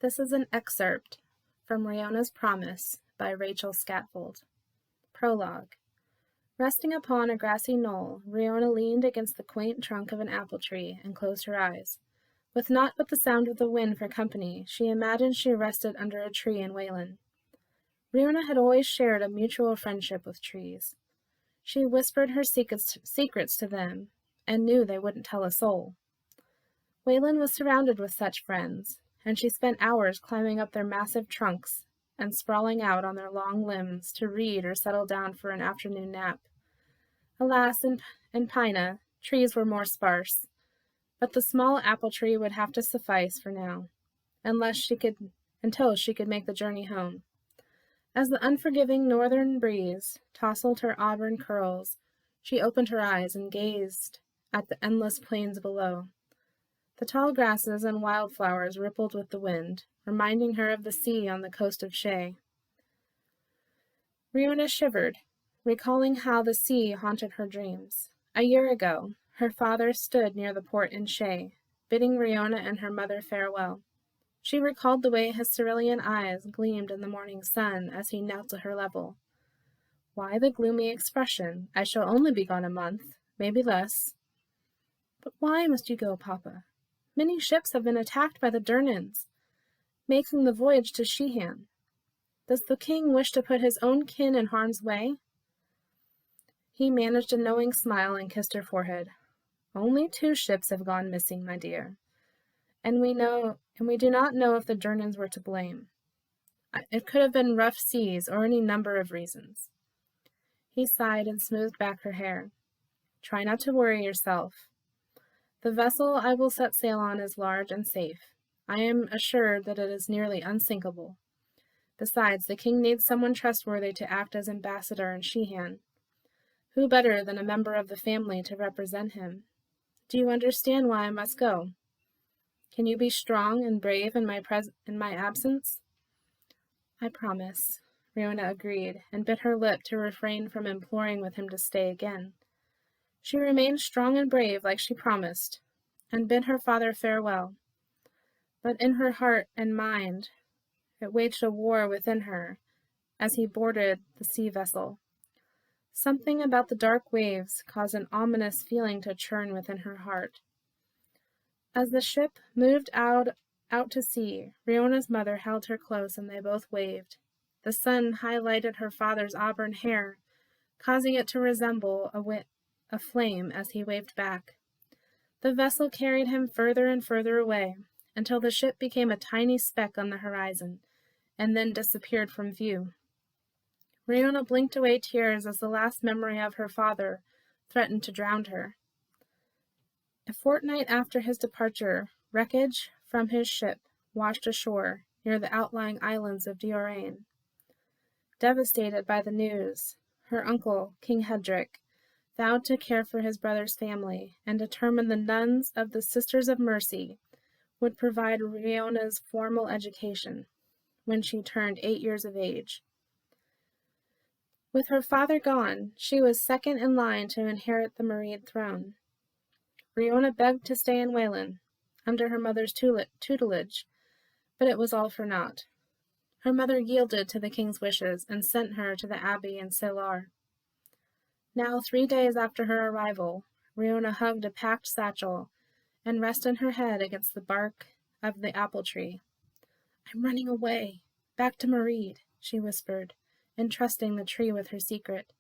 This is an excerpt from Riona's Promise by Rachel Scatfold. Prologue. Resting upon a grassy knoll, Riona leaned against the quaint trunk of an apple tree and closed her eyes. With naught but the sound of the wind for company, she imagined she rested under a tree in Wayland. Riona had always shared a mutual friendship with trees. She whispered her secrets to them, and knew they wouldn't tell a soul. Wayland was surrounded with such friends, and she spent hours climbing up their massive trunks and sprawling out on their long limbs to read or settle down for an afternoon nap. Alas, in Pina, trees were more sparse, but the small apple tree would have to suffice for now, until she could make the journey home. As the unforgiving northern breeze tousled her auburn curls, she opened her eyes and gazed at the endless plains below. The tall grasses and wildflowers rippled with the wind, reminding her of the sea on the coast of Shay. Riona shivered, recalling how the sea haunted her dreams. A year ago, her father stood near the port in Shay, bidding Riona and her mother farewell. She recalled the way his cerulean eyes gleamed in the morning sun as he knelt to her level. Why the gloomy expression? I shall only be gone a month, maybe less. But why must you go, Papa? Many ships have been attacked by the Durnans, making the voyage to Sheehan. Does the king wish to put his own kin in harm's way? He managed a knowing smile and kissed her forehead. Only 2 ships have gone missing, my dear. And we do not know if the Durnans were to blame. It could have been rough seas or any number of reasons. He sighed and smoothed back her hair. Try not to worry yourself. The vessel I will set sail on is large and safe. I am assured that it is nearly unsinkable. Besides, the king needs someone trustworthy to act as ambassador in Sheehan. Who better than a member of the family to represent him? Do you understand why I must go? Can you be strong and brave in my absence? I promise, Riona agreed, and bit her lip to refrain from imploring with him to stay again. She remained strong and brave like she promised, and bid her father farewell. But in her heart and mind, it waged a war within her as he boarded the sea vessel. Something about the dark waves caused an ominous feeling to churn within her heart. As the ship moved out to sea, Riona's mother held her close and they both waved. The sun highlighted her father's auburn hair, causing it to resemble a flame as he waved back. The vessel carried him further and further away, until the ship became a tiny speck on the horizon, and then disappeared from view. Riona blinked away tears as the last memory of her father threatened to drown her. A fortnight after his departure, wreckage from his ship washed ashore near the outlying islands of Dioraine. Devastated by the news, her uncle, King Hedrick, vowed to care for his brother's family and determined the nuns of the Sisters of Mercy would provide Riona's formal education when she turned 8 years of age. With her father gone, she was second in line to inherit the Mareid throne. Riona begged to stay in Wayland, under her mother's tutelage, but it was all for naught. Her mother yielded to the king's wishes and sent her to the abbey in Selar. Now, 3 days after her arrival, Riona hugged a packed satchel and rested her head against the bark of the apple tree. I'm running away, back to Mareid, she whispered, entrusting the tree with her secret.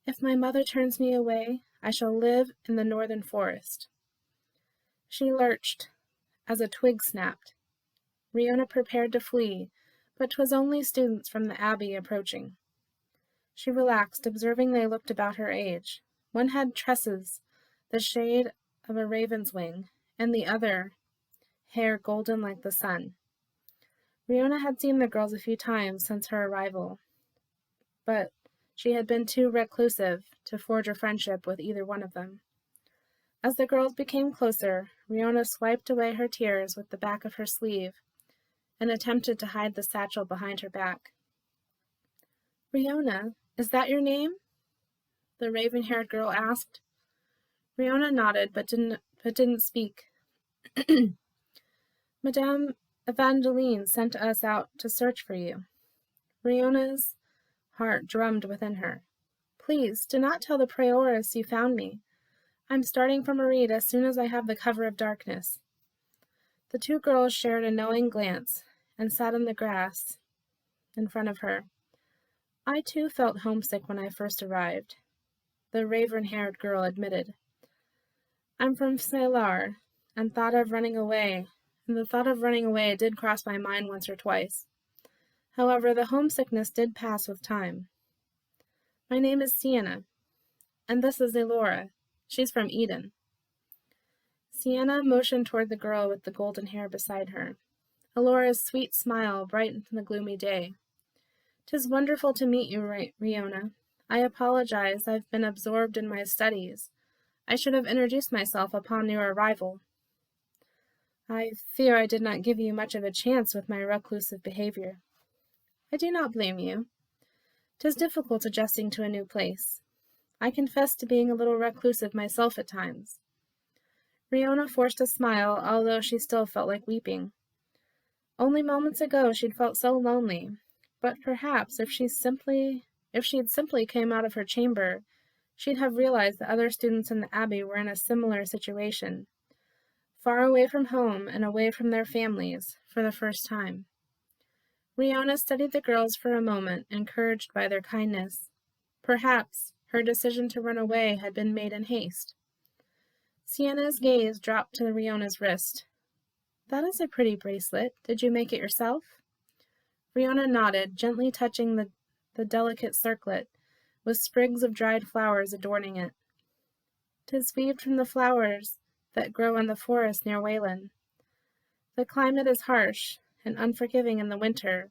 If my mother turns me away, I shall live in the northern forest. She lurched as a twig snapped. Riona prepared to flee, but 'twas only students from the abbey approaching. She relaxed, observing they looked about her age. One had tresses, the shade of a raven's wing, and the other, hair golden like the sun. Riona had seen the girls a few times since her arrival, but she had been too reclusive to forge a friendship with either one of them. As the girls became closer, Riona swiped away her tears with the back of her sleeve and attempted to hide the satchel behind her back. Riona, is that your name? The raven-haired girl asked. Riona nodded, but didn't speak. Madame Evangeline sent us out to search for you." Riona's heart drummed within her. "Please, do not tell the prioress you found me. I'm starting for Maride as soon as I have the cover of darkness." The two girls shared a knowing glance and sat in the grass in front of her. "I too felt homesick when I first arrived," the raven-haired girl admitted. "I'm from Salar, and the thought of running away did cross my mind once or twice. However, the homesickness did pass with time. My name is Sienna, and this is Elora. She's from Eden." Sienna motioned toward the girl with the golden hair beside her. Elora's sweet smile brightened the gloomy day. "'Tis wonderful to meet you, Riona. I apologize, I've been absorbed in my studies. I should have introduced myself upon your arrival. I fear I did not give you much of a chance with my reclusive behavior." "I do not blame you. 'Tis difficult adjusting to a new place. I confess to being a little reclusive myself at times." Riona forced a smile, although she still felt like weeping. Only moments ago she'd felt so lonely, but perhaps if she'd simply came out of her chamber, she'd have realized that other students in the Abbey were in a similar situation, far away from home and away from their families for the first time. Riona studied the girls for a moment, encouraged by their kindness. Perhaps her decision to run away had been made in haste. Sienna's gaze dropped to Riona's wrist. "That is a pretty bracelet. Did you make it yourself?" Riona nodded, gently touching the delicate circlet, with sprigs of dried flowers adorning it. "'Tis weaved from the flowers that grow in the forest near Wayland. The climate is harsh and unforgiving in the winter,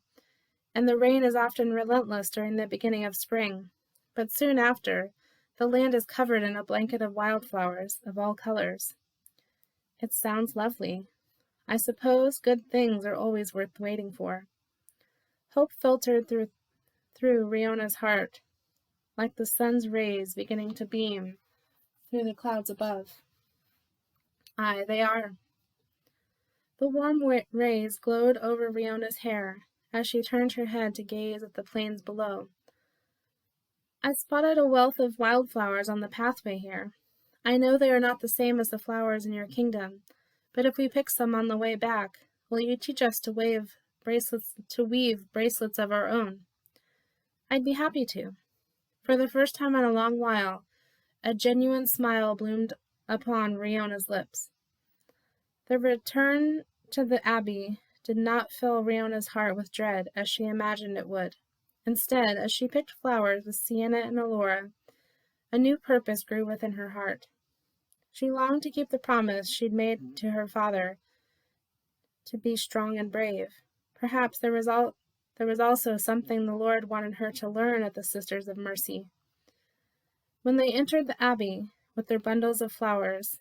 and the rain is often relentless during the beginning of spring, but soon after, the land is covered in a blanket of wildflowers of all colors." "It sounds lovely. I suppose good things are always worth waiting for." Hope filtered through Riona's heart, like the sun's rays beginning to beam through the clouds above. "Aye, they are." The warm rays glowed over Riona's hair as she turned her head to gaze at the plains below. "I spotted a wealth of wildflowers on the pathway here. I know they are not the same as the flowers in your kingdom, but if we pick some on the way back, will you teach us to weave bracelets of our own?" "I'd be happy to." For the first time in a long while, a genuine smile bloomed upon Riona's lips. The return to the Abbey did not fill Riona's heart with dread as she imagined it would. Instead, as she picked flowers with Sienna and Elora, a new purpose grew within her heart. She longed to keep the promise she'd made to her father to be strong and brave. Perhaps there was also something the Lord wanted her to learn at the Sisters of Mercy. When they entered the Abbey with their bundles of flowers,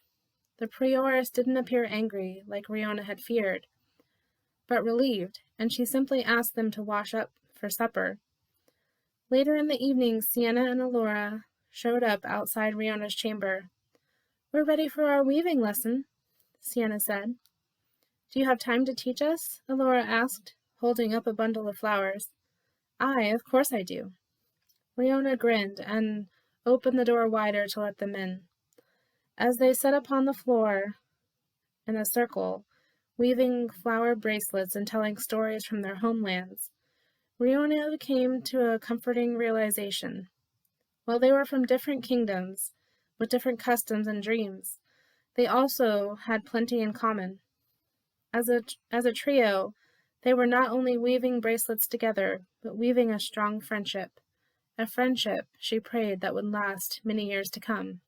the prioress didn't appear angry like Riona had feared, but relieved, and she simply asked them to wash up for supper. Later in the evening, Sienna and Elora showed up outside Riona's chamber. "We're ready for our weaving lesson," Sienna said. "Do you have time to teach us?" Elora asked, holding up a bundle of flowers. "Aye, of course I do." Riona grinned and opened the door wider to let them in. As they sat upon the floor in a circle, weaving flower bracelets and telling stories from their homelands, Riona came to a comforting realization. While they were from different kingdoms, with different customs and dreams, they also had plenty in common. As a trio, they were not only weaving bracelets together, but weaving a strong friendship. A friendship, she prayed, that would last many years to come.